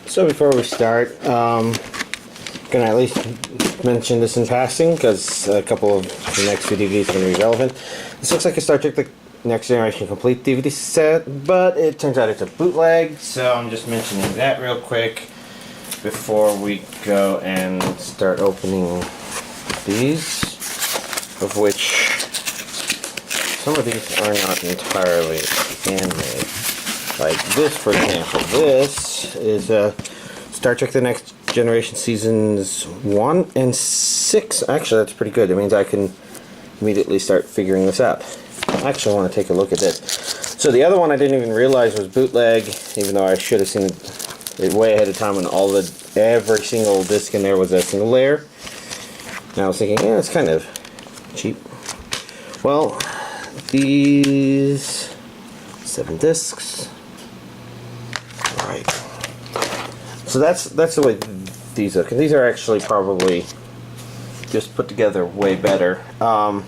So before we start, gonna at least mention this in passing because a couple of the next few DVDs are going to be relevant. This looks like a Star Trek The Next Generation complete DVD set, but it turns out it's a bootleg, so I'm just mentioning that real quick before we go and start opening these, of which some of these are not entirely handmade. Like this, for example. This is Star Trek The Next Generation Seasons 1 and 6. Actually, that's pretty good. It means I can immediately start figuring this out. I actually want to take a look at this. So the other one I didn't even realize was bootleg, even though I should have seen it way ahead of time when every single disc in there was a single layer. And I was thinking, yeah, it's kind of cheap. Well, these 7 discs. Alright. So that's the way these look. And these are actually probably just put together way better. I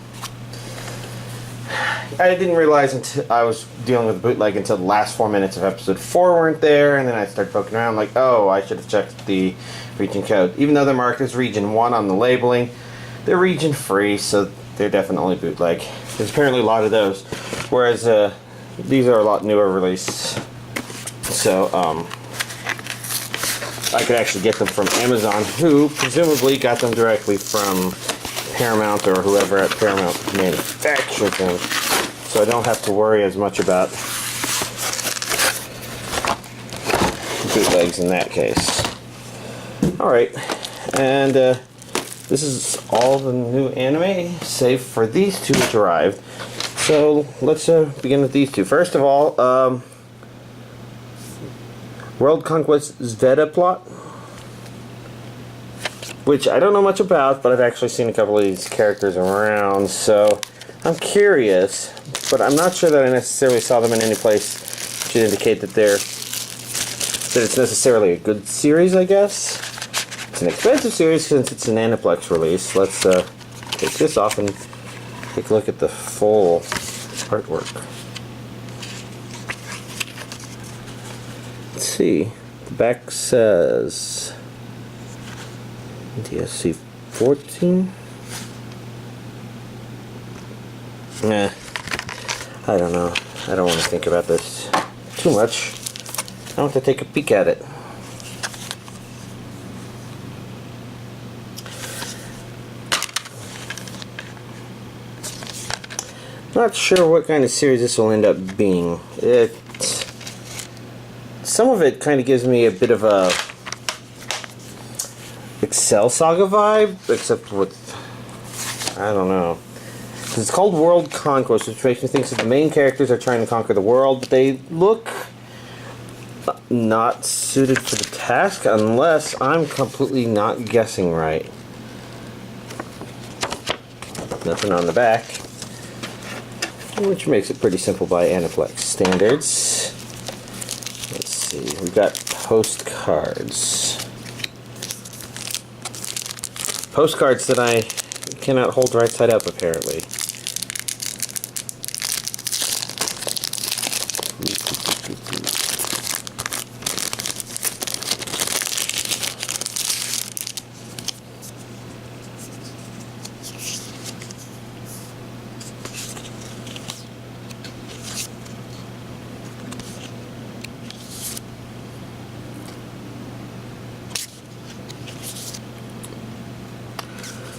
didn't realize until I was dealing with bootleg until the last 4 minutes of episode 4 weren't there, and then I started poking around like, oh, I should have checked the region code. Even though they're marked as region 1 on the labeling, they're region free, so they're definitely bootleg. There's apparently a lot of those, whereas these are a lot newer release. So I could actually get them from Amazon, who presumably got them directly from Paramount or whoever at Paramount manufactured them. So I don't have to worry as much about bootlegs in that case. Alright, and this is all the new anime, save for these two which arrived. So let's begin with these two. First of all, World Conquest Zvezda plot, which I don't know much about, but I've actually seen a couple of these characters around, so I'm curious, but I'm not sure that I necessarily saw them in any place which would indicate that it's necessarily a good series, I guess. It's an expensive series since it's an Aniplex release. Let's take this off and take a look at the full artwork. Let's see. The back says DSC 14. Nah, I don't know. I don't want to think about this too much. I want to take a peek at it. Not sure what kind of series this will end up being. Some of it kind of gives me a bit of a Excel Saga vibe, except with, I don't know. It's called World Conquest, which makes me think that the main characters are trying to conquer the world, but they look not suited for the task, unless I'm completely not guessing right. Nothing on the back, which makes it pretty simple by Aniplex standards. Let's see, we've got postcards. Postcards that I cannot hold right side up, apparently.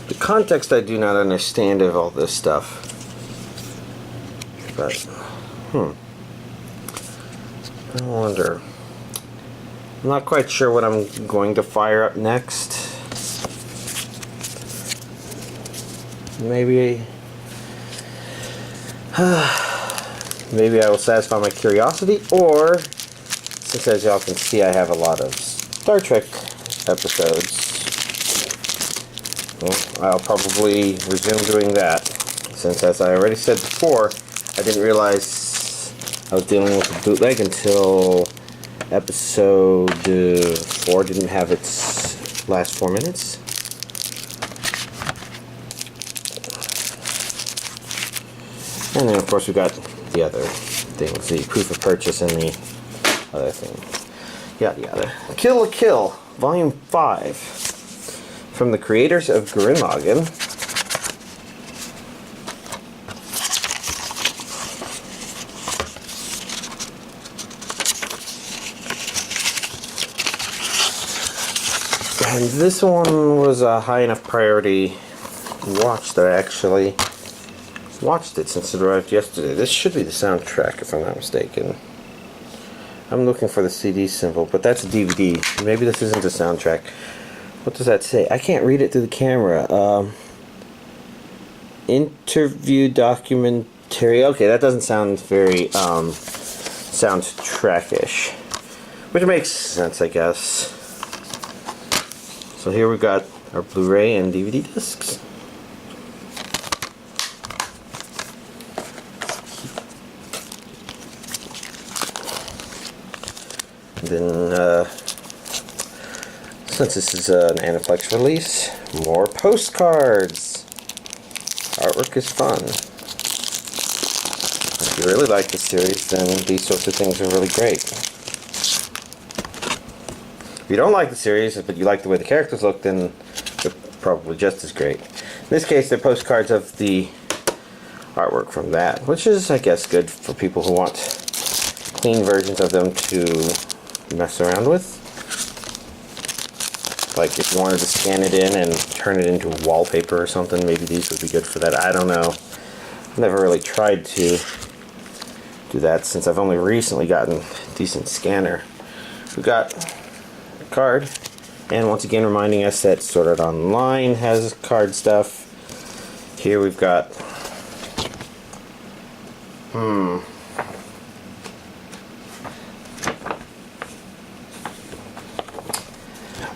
The context I do not understand of all this stuff, but I wonder. I'm not quite sure what I'm going to fire up next. Maybe maybe I will satisfy my curiosity, or since as y'all can see I have a lot of Star Trek episodes, well, I'll probably resume doing that, since as I already said before, I didn't realize I was dealing with a bootleg until episode 4 didn't have its last 4 minutes. And then of course we've got the other things, the proof of purchase and the other thing. Yada yada. Kill la Kill, Volume 5. From the creators of Gurren Lagann. And this one was a high enough priority watch that I actually watched it since it arrived yesterday. This should be the soundtrack if I'm not mistaken. I'm looking for the CD symbol, but that's a DVD. Maybe this isn't the soundtrack. What does that say? I can't read it through the camera. Interview documentary. Okay, that doesn't sound very soundtrack-ish. Which makes sense, I guess. So here we've got our Blu-ray and DVD discs. Then, since this is an Aniplex release, more postcards. Artwork is fun. If you really like the series, then these sorts of things are really great. If you don't like the series, but you like the way the characters look, then they're probably just as great. In this case, they're postcards of the artwork from that, which is, I guess, good for people who want clean versions of them to mess around with. Like if you wanted to scan it in and turn it into wallpaper or something, maybe these would be good for that. I don't know. I've never really tried to do that since I've only recently gotten a decent scanner. We've got a card, and once again reminding us that Sword Art Online has card stuff. Here we've got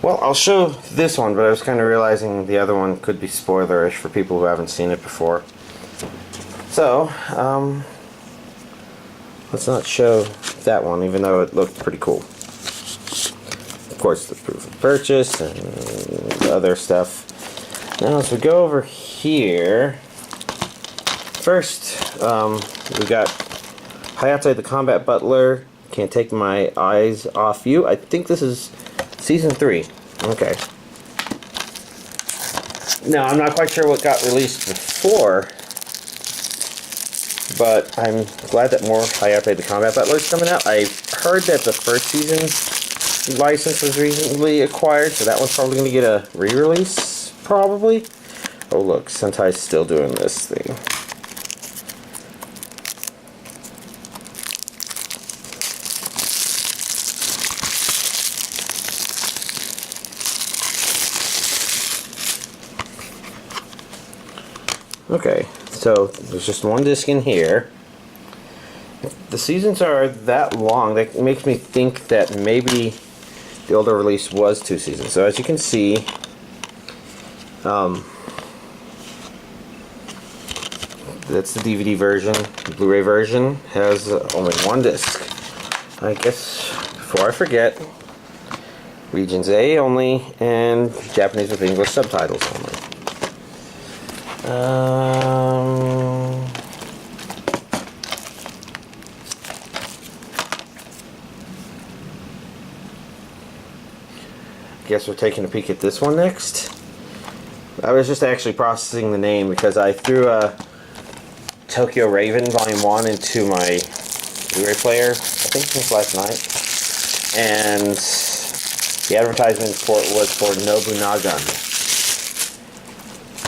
well, I'll show this one, but I was kind of realizing the other one could be spoilerish for people who haven't seen it before. So, let's not show that one, even though it looked pretty cool. Of course, the proof of purchase and the other stuff. Now, as we go over here, first, we got Hayate the Combat Butler, Can't Take My Eyes Off You. I think this is Season 3. Okay. Now, I'm not quite sure what got released before, but I'm glad that more Hayate the Combat Butler is coming out. I heard that the first season license was recently acquired, so that one's probably going to get a re-release, probably. Oh look, Sentai's still doing this thing. Okay, so there's just one disc in here. The seasons are that long, that makes me think that maybe the older release was 2 seasons. So as you can see, that's the DVD version. The Blu-ray version has only 1 disc. I guess, before I forget, Regions A only, and Japanese with English subtitles only. Guess we're taking a peek at this one next. I was just actually processing the name because I threw a Tokyo Raven Volume 1 into my Blu-ray player, I think since last night, and the advertisement for it was for Nobunaga.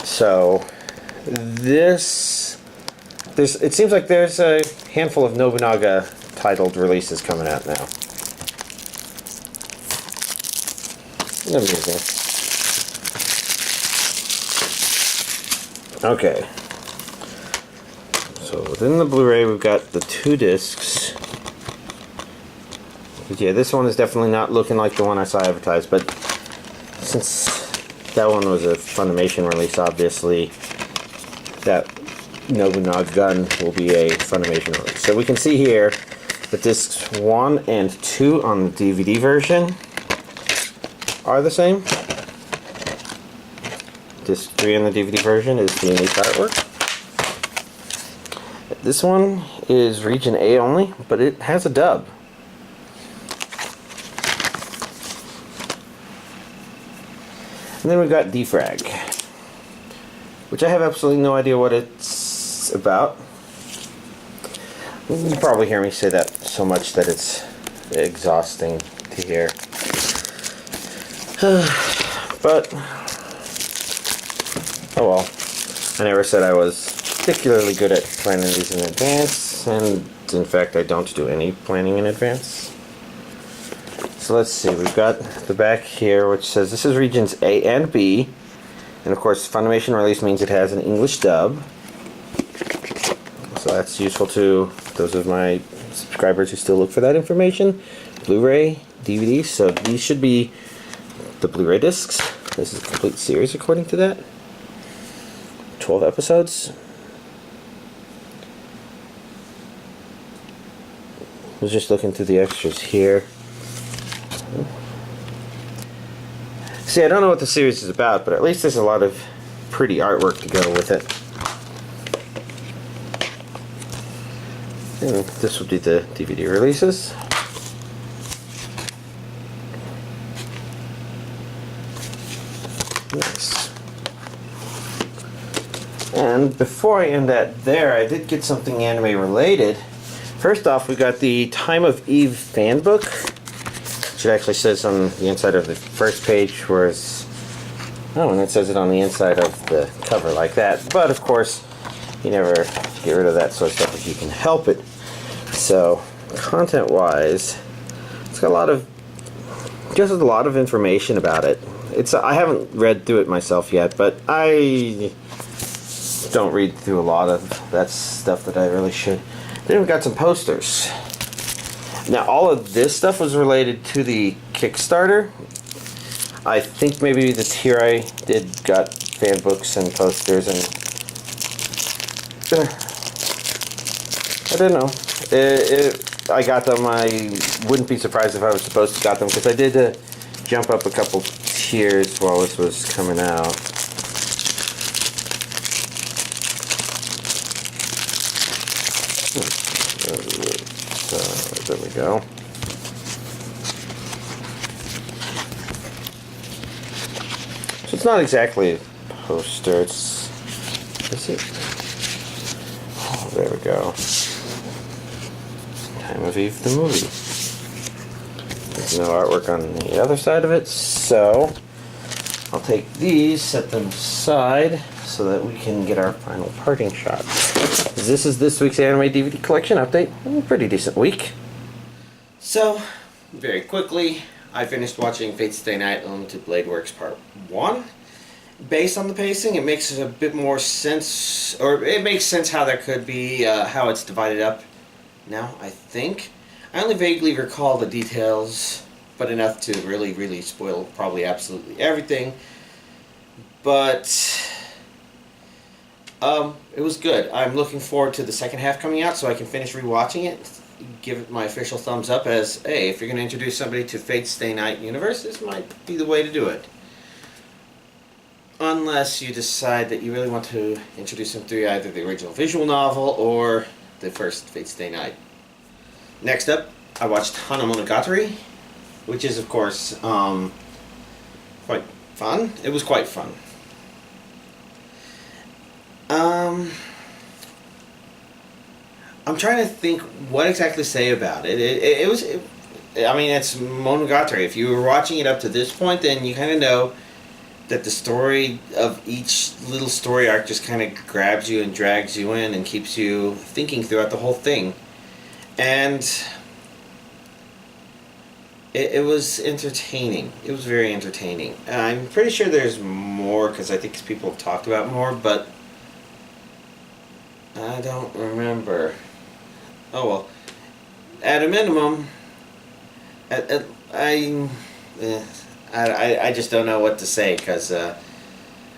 So it seems like there's a handful of Nobunaga titled releases coming out now. Amazing. Okay. So within the Blu-ray we've got the 2 discs. But yeah, this one is definitely not looking like the one I saw advertised, but since that one was a Funimation release, obviously that Nobunaga gun will be a Funimation release. So we can see here that discs 1 and 2 on the DVD version are the same. Disc 3 in the DVD version is the unique artwork. This one is Region A only, but it has a dub. And then we got D-Frag, which I have absolutely no idea what it's about. You probably hear me say that so much that it's exhausting to hear. But, oh well. I never said I was particularly good at planning these in advance, and in fact I don't do any planning in advance. So let's see, we've got the back here which says this is regions A and B, and of course Funimation release means it has an English dub. So that's useful to those of my subscribers who still look for that information. Blu-ray, DVD, so these should be the Blu-ray discs. This is a complete series according to that. 12 episodes. I was just looking through the extras here. See, I don't know what the series is about, but at least there's a lot of pretty artwork to go with it. And this will be the DVD releases. Nice. And before I end that there, I did get something anime related. First off, we got the Time of Eve fan book, which it actually says on the inside of the first page, whereas, oh, and it says it on the inside of the cover like that. But of course, you never get rid of that sort of stuff if you can help it. So, content-wise, it's got just a lot of information about it. I haven't read through it myself yet, but I don't read through a lot of that stuff that I really should. Then we got some posters. Now, all of this stuff was related to the Kickstarter. I think maybe the tier I did got fan books and posters, and I don't know. I got them. I wouldn't be surprised if I was supposed to got them, because I did jump up a couple tiers while this was coming out. So there we go. So it's not exactly a poster. Is it? Oh, there we go. Time of Eve, the movie. There's no artwork on the other side of it, so I'll take these, set them aside, so that we can get our final parting shot. This is this week's anime DVD collection update. A pretty decent week. So, very quickly, I finished watching Fate's Stay Night Unlimited Blade Works Part 1. Based on the pacing, it makes a bit more sense, or it makes sense how there could be, how it's divided up now, I think. I only vaguely recall the details, but enough to really spoil probably absolutely everything. But it was good. I'm looking forward to the second half coming out so I can finish rewatching it, give it my official thumbs up as, hey, if you're going to introduce somebody to Fate's Stay Night universe, this might be the way to do it. Unless you decide that you really want to introduce them through either the original visual novel or the first Fate's Stay Night. Next up, I watched Hanamonogatari, which is, of course, quite fun. It was quite fun. I'm trying to think what exactly to say about it. I mean, it's Monogatari. If you were watching it up to this point, then you kind of know that the story of each little story arc just kind of grabs you and drags you in and keeps you thinking throughout the whole thing. And it was entertaining. It was very entertaining. I'm pretty sure there's more, because I think people have talked about more, but I don't remember. Oh well. At a minimum, I just don't know what to say, because I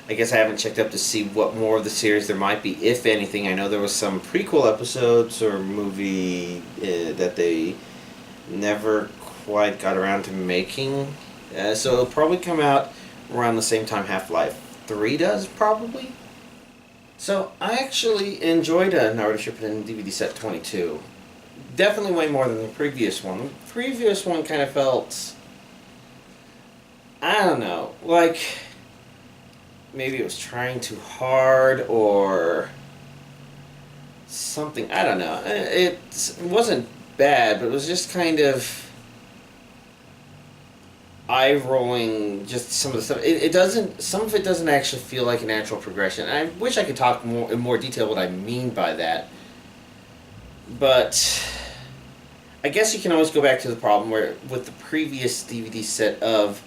guess I haven't checked up to see what more of the series there might be, if anything. I know there was some prequel episodes or movie that they never quite got around to making. So it'll probably come out around the same time Half-Life 3 does, probably. So I actually enjoyed Naruto Shippuden DVD set 22. Definitely way more than the previous one. The previous one kind of felt, I don't know, like, maybe it was trying too hard or something. I don't know. It wasn't bad, but it was just kind of eye-rolling, just some of the stuff. It doesn't, some of it doesn't actually feel like a natural progression. And I wish I could talk more in more detail what I mean by that. But I guess you can always go back to the problem where with the previous DVD set of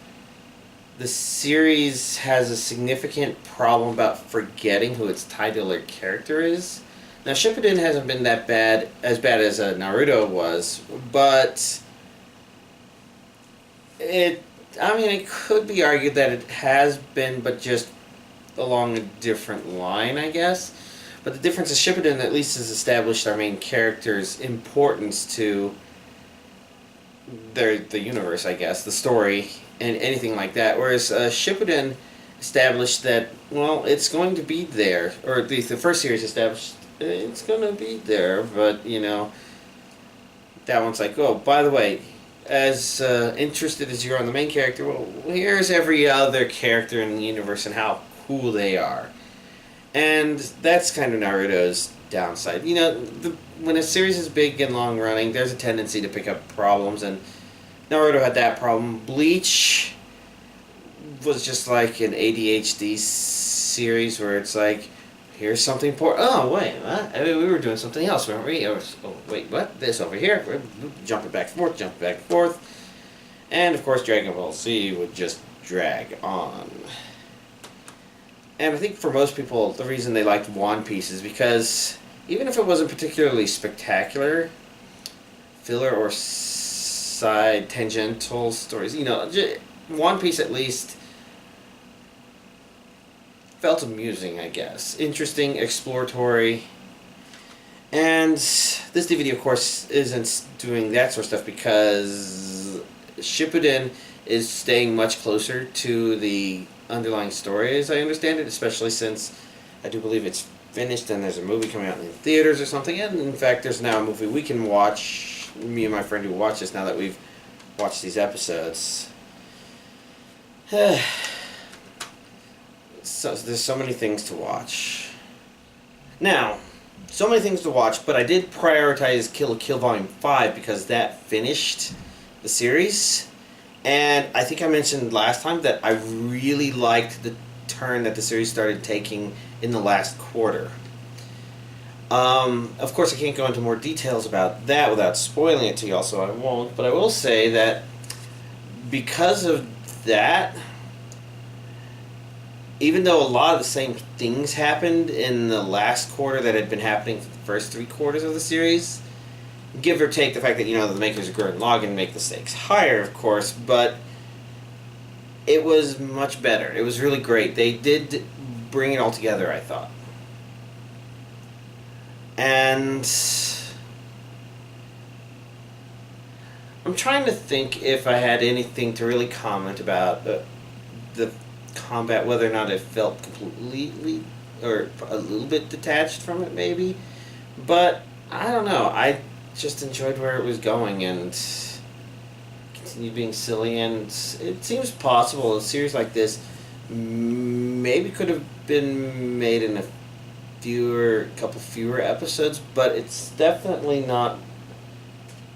the series has a significant problem about forgetting who its titular character is. Now Shippuden hasn't been that bad as Naruto was, but it could be argued that it has been, but just along a different line, I guess. But the difference is Shippuden at least has established our main character's importance to the universe, I guess, the story, and anything like that. Whereas Shippuden established that, well, it's going to be there, or at least the first series established it's going to be there, but, you know, that one's like, oh, by the way, as interested as you are in the main character, well, here's every other character in the universe and how cool they are. And that's kind of Naruto's downside. You know, when a series is big and long running, there's a tendency to pick up problems, and Naruto had that problem. Bleach was just like an ADHD series where it's like, here's something important. Oh, wait, what? I mean, we were doing something else, weren't we? Oh, wait, what? This over here. We're jumping back and forth. And, of course, Dragon Ball Z would just drag on. And I think for most people, the reason they liked One Piece is because even if it wasn't particularly spectacular, filler or side tangential stories, you know, One Piece at least felt amusing, I guess. Interesting, exploratory. And this DVD, of course, isn't doing that sort of stuff because Shippuden is staying much closer to the underlying story, as I understand it, especially since I do believe it's finished and there's a movie coming out in theaters or something. And in fact, there's now a movie we can watch, me and my friend who watch this now that we've watched these episodes. So there's so many things to watch. Now, so many things to watch, but I did prioritize Kill Volume 5 because that finished the series. And I think I mentioned last time that I really liked the turn that the series started taking in the last quarter. Of course, I can't go into more details about that without spoiling it to y'all, so I won't. But I will say that because of that, even though a lot of the same things happened in the last quarter that had been happening for the first 3 quarters of the series, give or take the fact that, you know, the makers of Gurren Lagann make the stakes higher, of course, but it was much better. It was really great. They did bring it all together, I thought. And I'm trying to think if I had anything to really comment about the combat, whether or not it felt completely or a little bit detached from it, maybe. But I don't know. I just enjoyed where it was going and continued being silly, and it seems possible a series like this maybe could have been made in a couple fewer episodes, but it's definitely not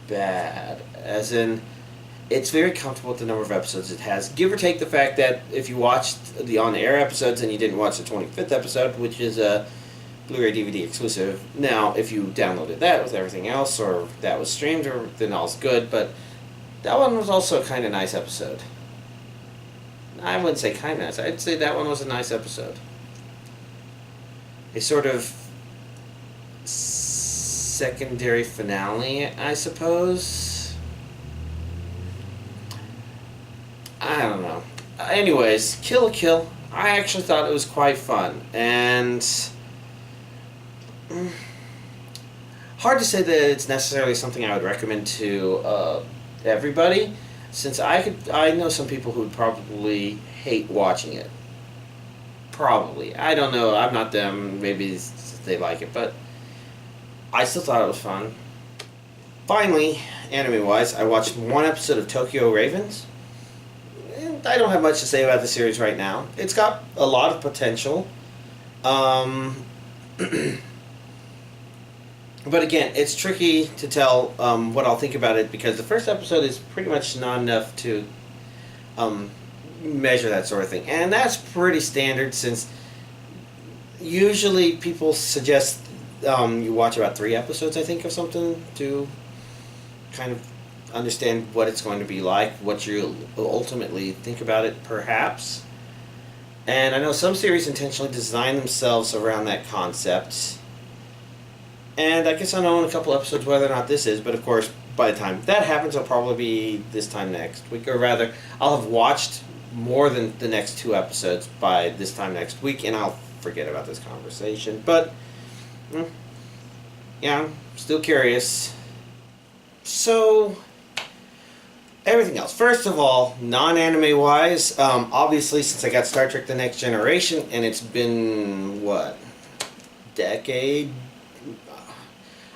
bad, as in it's very comfortable with the number of episodes it has, give or take the fact that if you watched the on-air episodes and you didn't watch the 25th episode, which is a Blu-ray DVD exclusive. Now, if you downloaded that with everything else, or that was streamed, then all's good, but that one was also a kind of nice episode. I wouldn't say kind of nice, I'd say that one was a nice episode. A sort of secondary finale, I suppose. I don't know. Anyways, Kill I actually thought it was quite fun, and hard to say that it's necessarily something I would recommend to everybody, since I know some people who would probably hate watching it. Probably. I don't know. I'm not them. Maybe they like it, but I still thought it was fun. Finally, anime-wise, I watched one episode of Tokyo Ravens. I don't have much to say about the series right now. It's got a lot of potential. But again, it's tricky to tell what I'll think about it because the first episode is pretty much not enough to measure that sort of thing. And that's pretty standard since usually people suggest you watch about 3 episodes, I think, of something to kind of understand what it's going to be like, what you ultimately think about it, perhaps. And I know some series intentionally design themselves around that concept. And I guess I'll know in a couple episodes whether or not this is, but of course, by the time that happens, it'll probably be this time next week. Or rather, I'll have watched more than the next 2 episodes by this time next week, and I'll forget about this conversation. But, yeah, I'm still curious. So, everything else. First of all, non-anime wise, obviously since I got Star Trek The Next Generation, and it's been, what, decade?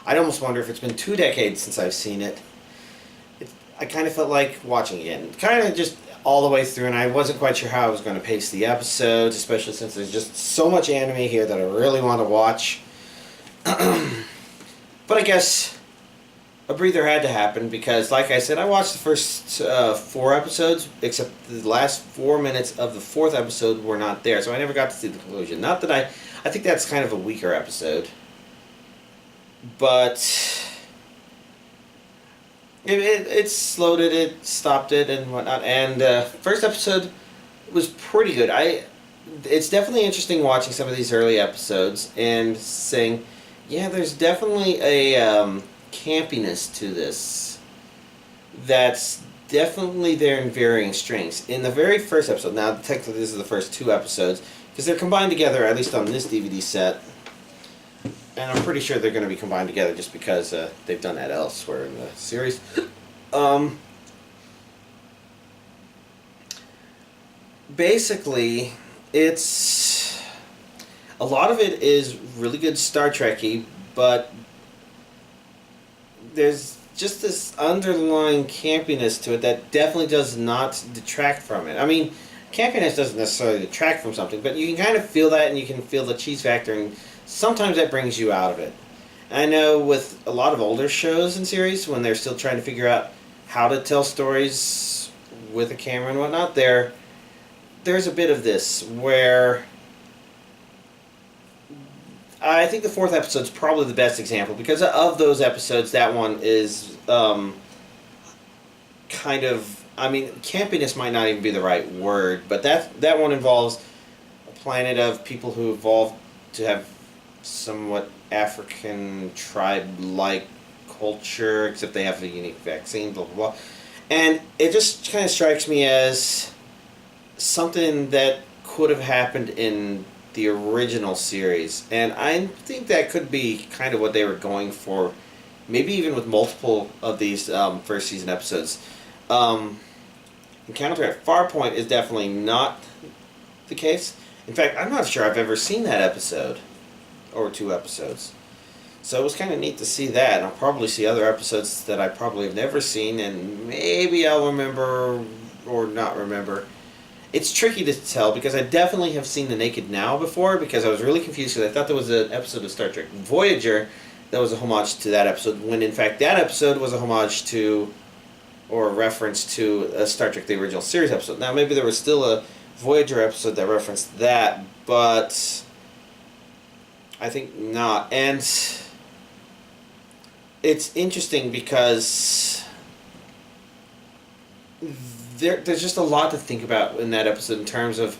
I'd almost wonder if it's been 2 decades since I've seen it. I kind of felt like watching again. Kind of just all the way through, and I wasn't quite sure how I was going to pace the episodes, especially since there's just so much anime here that I really want to watch. But I guess a breather had to happen because, like I said, I watched the first 4 episodes, except the last 4 minutes of the 4th episode were not there, so I never got to see the conclusion. Not that I think that's kind of a weaker episode. But it slowed it, it stopped it, and whatnot. And first episode was pretty good. It's definitely interesting watching some of these early episodes and saying, yeah, there's definitely a campiness to this that's definitely there in varying strengths. In the very first episode, now technically this is the first 2 episodes, because they're combined together, at least on this DVD set. And I'm pretty sure they're going to be combined together just because they've done that elsewhere in the series. Basically, it's... a lot of it is really good Star Trek-y, but there's just this underlying campiness to it that definitely does not detract from it. I mean, campiness doesn't necessarily detract from something, but you can kind of feel that, and you can feel the cheese factor, and sometimes that brings you out of it. I know with a lot of older shows and series, when they're still trying to figure out how to tell stories with a camera and whatnot, there's a bit of this where I think the 4th episode is probably the best example because of those episodes. That one is kind of, I mean, campiness might not even be the right word, but that one involves a planet of people who evolved to have somewhat African tribe-like culture, except they have a unique vaccine, blah, blah, blah. And it just kind of strikes me as something that could have happened in the original series. And I think that could be kind of what they were going for, maybe even with multiple of these first season episodes. Encounter at Farpoint is definitely not the case. In fact, I'm not sure I've ever seen that episode. Or 2 episodes. So it was kind of neat to see that. And I'll probably see other episodes that I probably have never seen, and maybe I'll remember or not remember. It's tricky to tell because I definitely have seen The Naked Now before because I was really confused because I thought there was an episode of Star Trek Voyager that was a homage to that episode, when in fact that episode was a homage to or a reference to a Star Trek The Original Series episode. Now maybe there was still a Voyager episode that referenced that, but I think not. And it's interesting because there's just a lot to think about in that episode in terms of,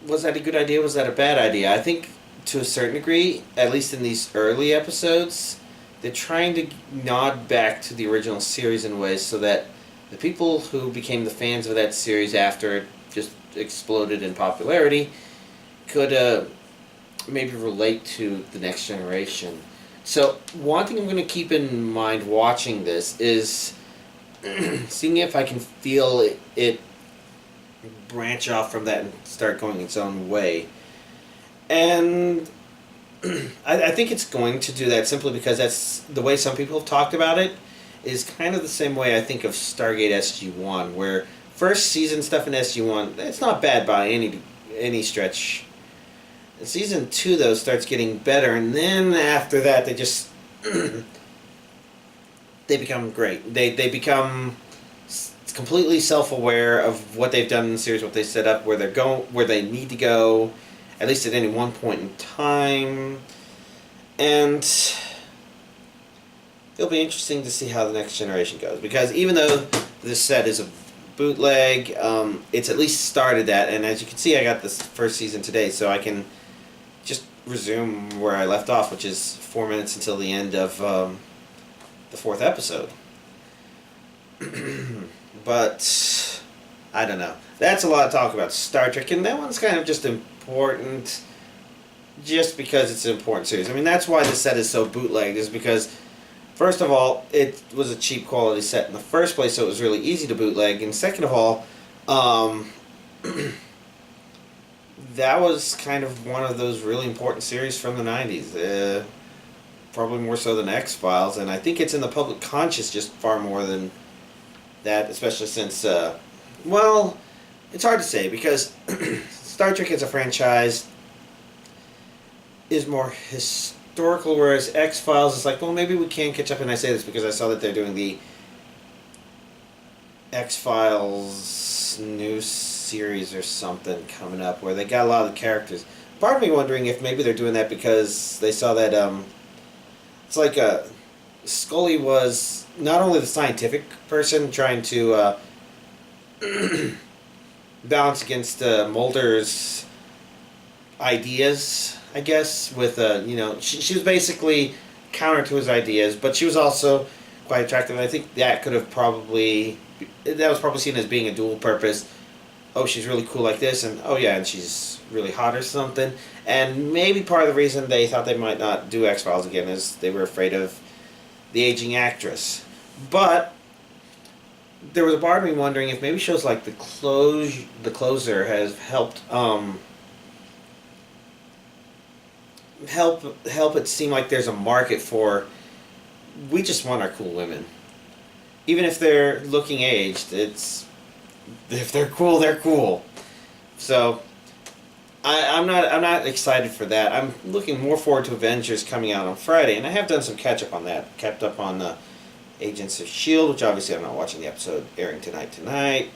was that a good idea, was that a bad idea? I think to a certain degree, at least in these early episodes, they're trying to nod back to the original series in ways so that the people who became the fans of that series after it just exploded in popularity could maybe relate to the next generation. So one thing I'm going to keep in mind watching this is seeing if I can feel it branch off from that and start going its own way. And I think it's going to do that simply because that's the way some people have talked about it, is kind of the same way I think of Stargate SG-1, where first season stuff in SG1, it's not bad by any stretch. Season 2 though starts getting better, and then after that they just they become great. They become completely self-aware of what they've done in the series, what they set up, where they're going, where they need to go, at least at any one point in time. And it'll be interesting to see how the next generation goes, because even though this set is a bootleg, it's at least started that, and as you can see, I got this first season today, so I can just resume where I left off, which is 4 minutes until the end of the 4th episode. But I don't know. That's a lot of talk about Star Trek, and that one's kind of just important just because it's an important series. I mean, that's why this set is so bootlegged, is because, first of all, it was a cheap quality set in the first place, so it was really easy to bootleg, and second of all, that was kind of one of those really important series from the 90s. Probably more so than X-Files, and I think it's in the public conscious just far more than that, especially since, well, it's hard to say, because Star Trek as a franchise is more historical, whereas X-Files is like, well, maybe we can catch up, and I say this because I saw that they're doing the X-Files new series or something coming up, where they got a lot of the characters. Part of me wondering if maybe they're doing that because they saw that, it's like, Scully was not only the scientific person trying to balance against Mulder's ideas, I guess, with, you know, she was basically counter to his ideas, but she was also quite attractive, and I think that could have probably, that was probably seen as being a dual purpose. Oh, she's really cool like this, and oh yeah, and she's really hot or something. And maybe part of the reason they thought they might not do X-Files again is they were afraid of the aging actress. But there was a part of me wondering if maybe shows like The Closer has helped help it seem like there's a market for, we just want our cool women. Even if they're looking aged, if they're cool, they're cool. So I'm not excited for that. I'm looking more forward to Avengers coming out on Friday, and I have done some catch up on that. Kept up on Agents of S.H.I.E.L.D., which obviously I'm not watching the episode airing tonight,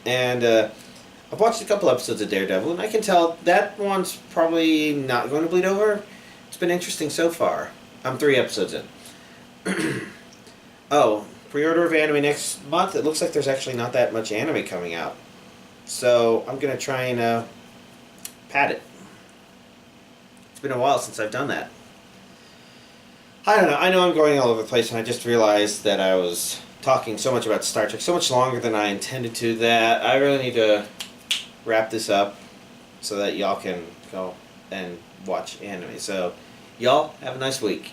and I've watched a couple episodes of Daredevil, and I can tell that one's probably not going to bleed over. It's been interesting so far. I'm 3 episodes in. Oh, pre-order of anime next month. It looks like there's actually not that much anime coming out, so I'm going to try and pad it. It's been a while since I've done that. I don't know. I know I'm going all over the place, and I just realized that I was talking so much about Star Trek, so much longer than I intended to, that I really need to wrap this up so that y'all can go and watch anime. So, y'all, have a nice week.